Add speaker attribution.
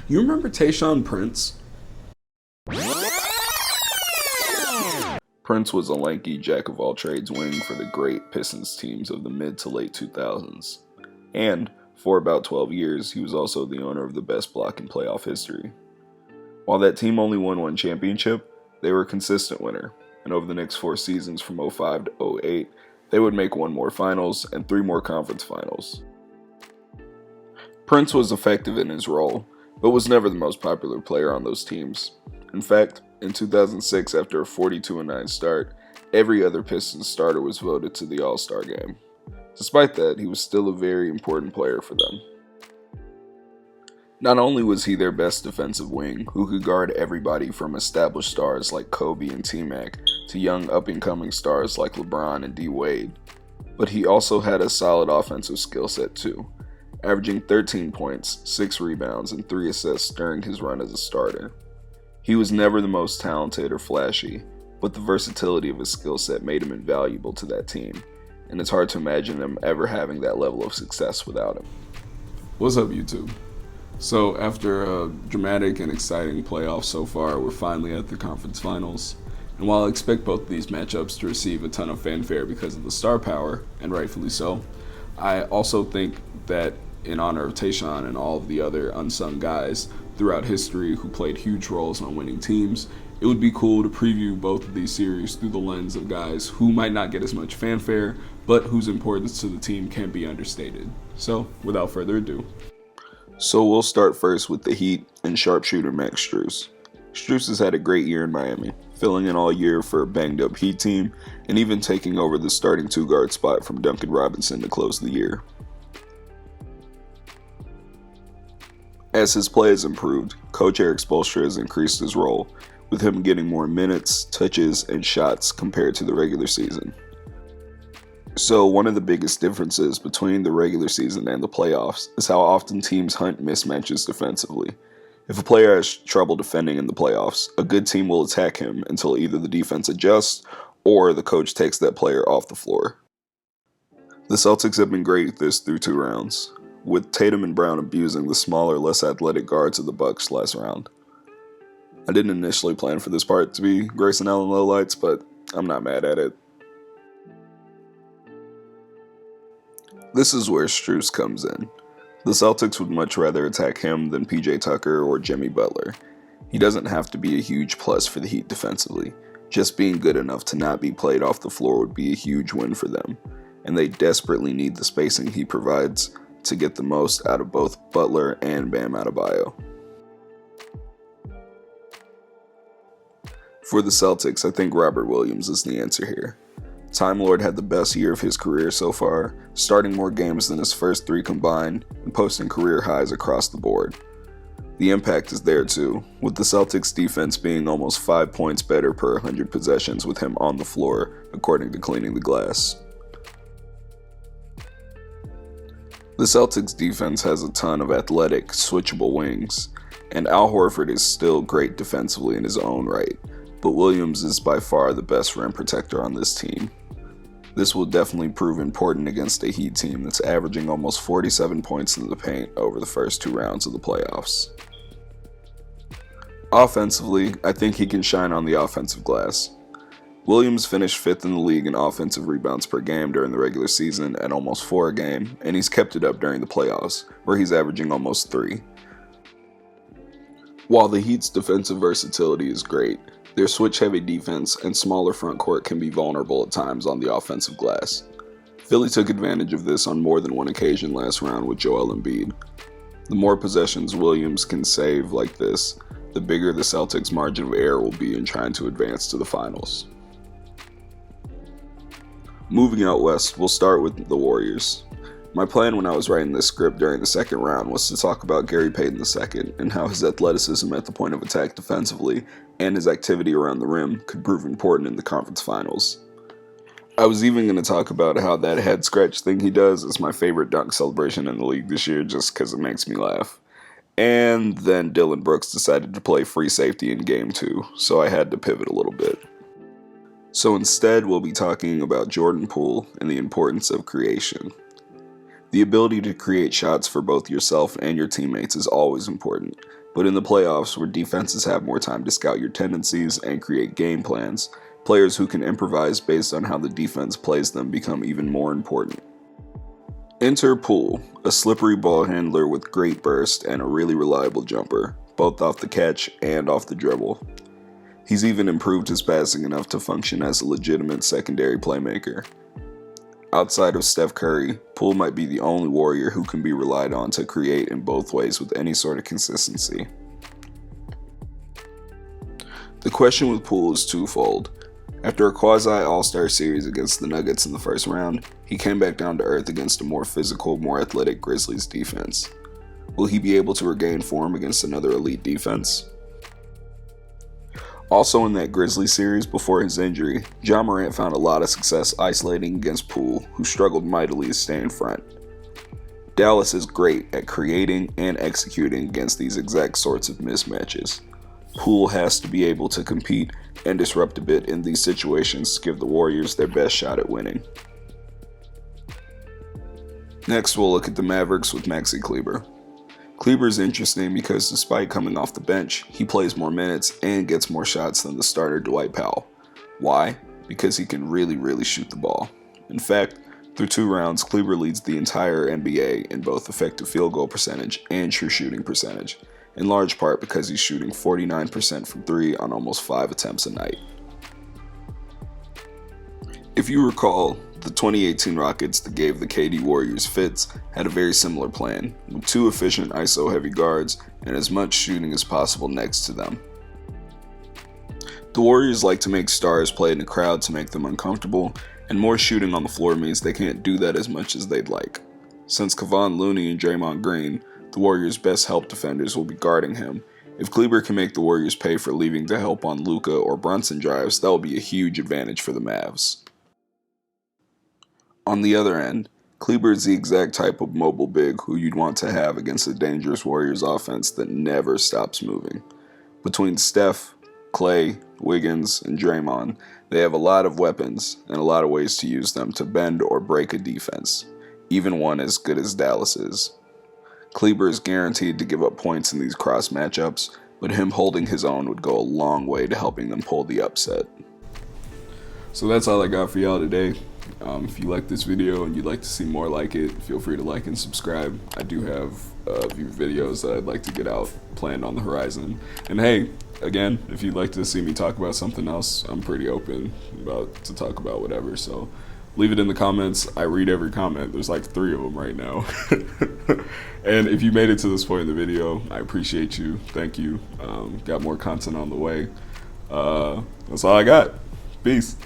Speaker 1: You remember Tayshaun Prince? Prince was a lanky jack-of-all-trades wing for the great Pistons teams of the mid to late 2000s. And, for about 12 years, he was also the owner of the best block in playoff history. While that team only won one championship, they were a consistent winner, and over the next 4 seasons from '05 to '08, they would make one more finals and 3 more conference finals. Prince was effective in his role, but was never the most popular player on those teams. In fact, in 2006, after a 42-9 start, every other Pistons starter was voted to the All-Star game. Despite that, he was still a very important player for them. Not only was he their best defensive wing, who could guard everybody from established stars like Kobe and T-Mac to young up-and-coming stars like LeBron and D. Wade, but he also had a solid offensive skill set too, averaging 13 points, 6 rebounds, and 3 assists during his run as a starter. He was never the most talented or flashy, but the versatility of his skill set made him invaluable to that team, and it's hard to imagine them ever having that level of success without him. What's up, YouTube? So after a dramatic and exciting playoff so far, we're finally at the conference finals. And while I expect both of these matchups to receive a ton of fanfare because of the star power, and rightfully so, I also think that in honor of Tayshaun and all of the other unsung guys throughout history who played huge roles on winning teams, it would be cool to preview both of these series through the lens of guys who might not get as much fanfare, but whose importance to the team can't be understated. So, without further ado. So we'll start first with the Heat and sharpshooter Max Strus. Strus has had a great year in Miami, filling in all year for a banged-up Heat team, and even taking over the starting 2-guard spot from Duncan Robinson to close the year. As his play has improved, Coach Eric Spoelstra has increased his role, with him getting more minutes, touches, and shots compared to the regular season. So one of the biggest differences between the regular season and the playoffs is how often teams hunt mismatches defensively. If a player has trouble defending in the playoffs, a good team will attack him until either the defense adjusts or the coach takes that player off the floor. The Celtics have been great at this through 2 rounds, with Tatum and Brown abusing the smaller, less athletic guards of the Bucks last round. I didn't initially plan for this part to be Grayson Allen lowlights, but I'm not mad at it. This is where Strus comes in. The Celtics would much rather attack him than PJ Tucker or Jimmy Butler. He doesn't have to be a huge plus for the Heat defensively. Just being good enough to not be played off the floor would be a huge win for them, and they desperately need the spacing he provides to get the most out of both Butler and Bam Adebayo. For the Celtics, I think Robert Williams is the answer here. Time Lord had the best year of his career so far, starting more games than his first 3 combined and posting career highs across the board. The impact is there too, with the Celtics defense being almost 5 points better per 100 possessions with him on the floor, according to Cleaning the Glass. The Celtics defense has a ton of athletic, switchable wings, and Al Horford is still great defensively in his own right, but Williams is by far the best rim protector on this team. This will definitely prove important against a Heat team that's averaging almost 47 points in the paint over the first 2 rounds of the playoffs. Offensively, I think he can shine on the offensive glass. Williams finished 5th in the league in offensive rebounds per game during the regular season at almost 4 a game, and he's kept it up during the playoffs, where he's averaging almost 3. While the Heat's defensive versatility is great, their switch-heavy defense and smaller front court can be vulnerable at times on the offensive glass. Philly took advantage of this on more than one occasion last round with Joel Embiid. The more possessions Williams can save like this, the bigger the Celtics' margin of error will be in trying to advance to the finals. Moving out west, we'll start with the Warriors. My plan when I was writing this script during the second round was to talk about Gary Payton II and how his athleticism at the point of attack defensively and his activity around the rim could prove important in the conference finals. I was even going to talk about how that head scratch thing he does is my favorite dunk celebration in the league this year just because it makes me laugh. And then Dylan Brooks decided to play free safety in game 2, so I had to pivot a little bit. So instead, we'll be talking about Jordan Poole and the importance of creation. The ability to create shots for both yourself and your teammates is always important, but in the playoffs, where defenses have more time to scout your tendencies and create game plans, players who can improvise based on how the defense plays them become even more important. Enter Poole, a slippery ball handler with great burst and a really reliable jumper, both off the catch and off the dribble. He's even improved his passing enough to function as a legitimate secondary playmaker. Outside of Steph Curry, Poole might be the only Warrior who can be relied on to create in both ways with any sort of consistency. The question with Poole is twofold. After a quasi-all-star series against the Nuggets in the first round, he came back down to earth against a more physical, more athletic Grizzlies defense. Will he be able to regain form against another elite defense? Also in that Grizzlies series before his injury, Ja Morant found a lot of success isolating against Poole, who struggled mightily to stay in front. Dallas is great at creating and executing against these exact sorts of mismatches. Poole has to be able to compete and disrupt a bit in these situations to give the Warriors their best shot at winning. Next, we'll look at the Mavericks with Maxi Kleber. Kleber is interesting because despite coming off the bench, he plays more minutes and gets more shots than the starter Dwight Powell. Why? Because he can really shoot the ball. In fact, through 2 rounds, Kleber leads the entire NBA in both effective field goal percentage and true shooting percentage, in large part because he's shooting 49% from 3 on almost 5 attempts a night. If you recall, the 2018 Rockets that gave the KD Warriors fits had a very similar plan, with 2 efficient ISO-heavy guards and as much shooting as possible next to them. The Warriors like to make stars play in a crowd to make them uncomfortable, and more shooting on the floor means they can't do that as much as they'd like. Since Kevon Looney and Draymond Green, the Warriors' best help defenders, will be guarding him, if Kleber can make the Warriors pay for leaving the help on Luka or Brunson drives, that will be a huge advantage for the Mavs. On the other end, Kleber is the exact type of mobile big who you'd want to have against a dangerous Warriors offense that never stops moving. Between Steph, Klay, Wiggins, and Draymond, they have a lot of weapons and a lot of ways to use them to bend or break a defense, even one as good as Dallas is. Kleber is guaranteed to give up points in these cross matchups, but him holding his own would go a long way to helping them pull the upset. So that's all I got for y'all today. If you like this video and you'd like to see more like it, feel free to like and subscribe. I do have a few videos that I'd like to get out planned on the horizon. And hey, again, if you'd like to see me talk about something else, I'm pretty open to talk about whatever. So leave it in the comments. I read every comment. There's like 3 of them right now. And if you made it to this point in the video, I appreciate you. Thank you. Got more content on the way. That's all I got. Peace.